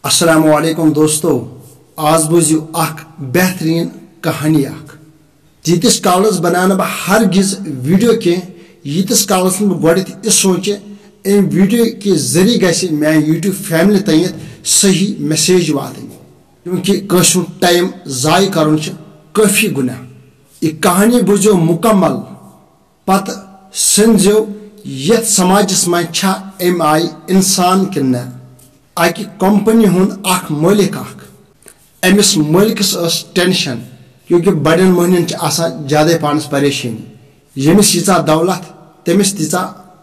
अस्सलामुअलैकुम दोस्तों, आज बोझो अख बेहतरीन कहानी तीस कालस बनाना बह हरगिज वीडियो के यीतिस कालस गो सोचे अम वीडियो के जरिए गि मे यूट्यूब फैमिली तक सही मैसेज वातन, क्योंकि कंसु टाइम जाय कर काफी गुनाह। यह कहानी बोझो मुकम्मल पत समझो ये समाजस मज अम आय इंसान कि न अकि कंपनी हुंद अख मालिक अमिस मालिकस टेंशन, क्योंकि बड़न मोहन ज्यादा पानस परेशानी, यमिस यीचा दौलत तमिस तीचा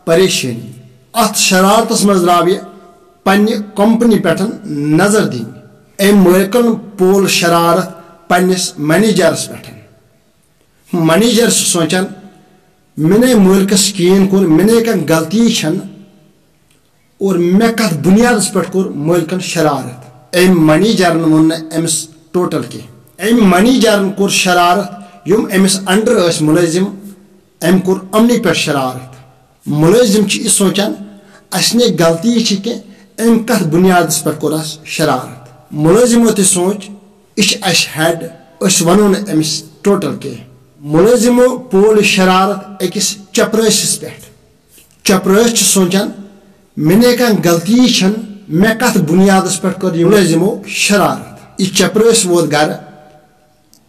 परेशानी। अत शरारतस मज द्राव यह पन्ने कंपनी पे नजर दिन। अम मालिकन पोल शरारत पन्निस मैनेजरस पे। मैनेजर सोचान मैंने मालिकस कयन कोर, मैंने कह गलती छन और मे कत बुनियादस पे कोर मालिकन शरारत। अम मैनेजरन वोन अमिस टोटल के अम मैनेजरन कोर शरारत युम अमिस अंडर मुलजिम अम कोर अमनी पे शरारत। मुलजिम सोचान असने गलती कि अम कत बुनियादस पे कोर शरारत। मुलजिमो ते सोच यह हेड वनो अमिस टोटल के। मुलजिमो पोल शरारत अकिस चपरासिस पे। चपरास सोचान मैंने कह गलती छन, मे कत बुनियादस पे कर मुलजिमो शरारत। यह चपरास वोत गर,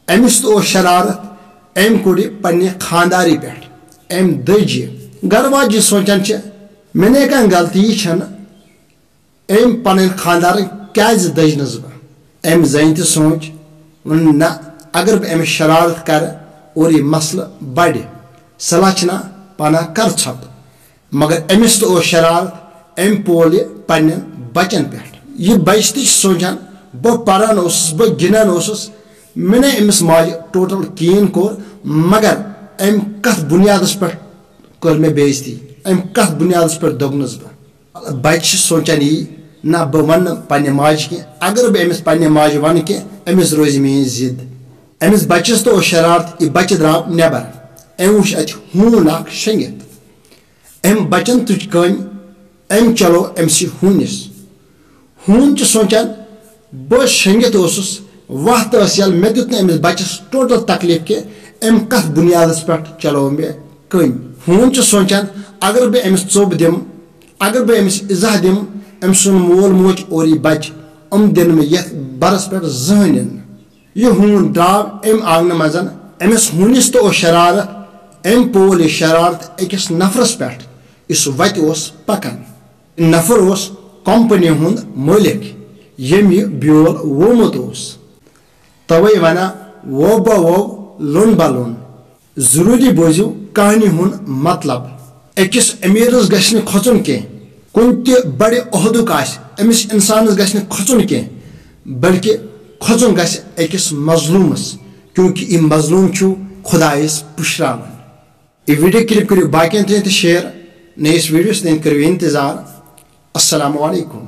अमिस तो शरारत अम कोड़ पन्ने खानदारी पे। अम दज गर वाज सोचान मैंने कह गलती छन, अम पन खानदार क्या दजनस बह। अम जन तो सोच न अगर बह अमिस शरारत कर और यह मसल बढ़ सलाह छना पना कर छप, मगर अमिस तो शरारत अम पोल पन्न बचन पे। यह बच तो सोचान बह पान बह गिनान मैंने अमिस माज टोटल कयन कोर, मगर अम कत बुनियादस पे कर मे बेइज्जती, अम कत बुनियादस पे दोगनस बह। बच सोचान यह ना बह वन पन्ने माज की, अगर बह अमिस पन्ने माज वन कि अमिस रोज मेन जिद। अमिस बचस तो शरारत, यह बच्चे द्राव नबर। अम वुच अत हून शंगित। अम बचन तुज कन अम चलो अमसी हूनिस। हून सोचान बह शंगित वत यल मे दुत अमिस बचस टोटल तकलीफ कि अम कत बुनियादस पे चलो मे कन। हून सोचान अगर बह अमिस चोब दिम, अगर बह अमिस इजा दिम, अम सुन मोल मोज और यह बच दिन मे ये बरस पे जहन। यह हून द्राव अम आंगन मज अमिस हूनिस तो शरारत। अम पोल यह शरारत अकिस नफरस पे इस वत पकान। नफर कंपनी हुंद मालिक यम यह ब्योल वोमुत। तवे वना वो बो लोन बलोन। जरूरी बोझो कहानी हुंद मतलब। अकिस अमीरस गश्न खोचुन के, कुन ते बड़े ओहदुक अमिस इंसानस गश्न खोचुन के, बल्कि खोचुन गस अकिस मजलूमस, क्योंकि यह मजलूम खुदायस पुशरावन। यह वीडियो क्लिप करो बाकियन ते शेयर, नयस वीडियोस तक करो इंतजार। अस्सलामु अलैकुम।